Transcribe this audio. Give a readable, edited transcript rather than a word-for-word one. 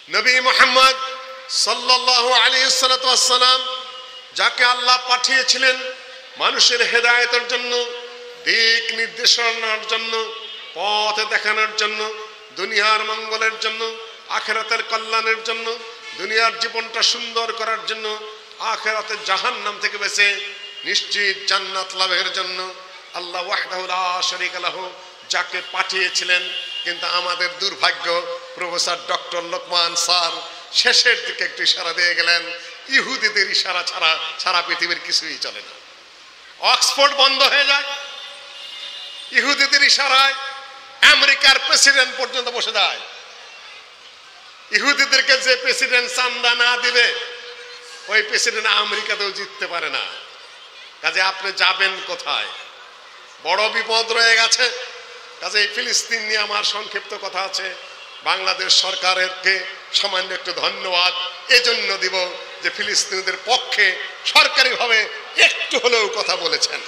নবী মুহাম্মদ সাল্লাল্লাহু আলাইহি ওয়াসাল্লাম যাকে আল্লাহ পাঠিয়েছিলেন মানুষের হেদায়েতের জন্য, দিক নির্দেশনার জন্য, পথ দেখানোর জন্য, দুনিয়ার মঙ্গলের জন্য, আখিরাতের কল্যাণের জন্য, দুনিয়ার জীবনটা সুন্দর করার জন্য, আখিরাতের জাহান্নাম থেকে বেঁচে নিশ্চিত জান্নাত লাভের জন্য আল্লাহ ওয়াহদাহু লা শারীকা লাহু যাকে পাঠিয়েছিলেন। কিন্তু আমাদের দুর্ভাগ্য, প্রফেসর ডক্টর লোকমান স্যার শেষের দিকে একটু ইশারা দিয়ে গেলেন, ইহুদিদের ইশারা ছাড়া সারা পৃথিবীর কিছুই চলে না। অক্সফোর্ড বন্ধ হয়ে যায়, ইহুদিদের ইশারায় আমেরিকার প্রেসিডেন্ট পর্যন্ত বসে যায়। ইহুদিদেরকে যে প্রেসিডেন্ট চান্দা না দিবে ওই প্রেসিডেন্ট আমেরিকাতেও জিততে পারে না। কাজে আপনি যাবেন কোথায়? বড় বিপদ রয়ে গেছে। কাজে এই ফিলিস্তিন নিয়ে আমার সংক্ষিপ্ত কথা আছে। বাংলাদেশ সরকারকে সামান্য একটু ধন্যবাদ এজন্য দিব যে ফিলিস্তিনিদের পক্ষে সরকারিভাবে একটু হলেও কথা বলেছেন।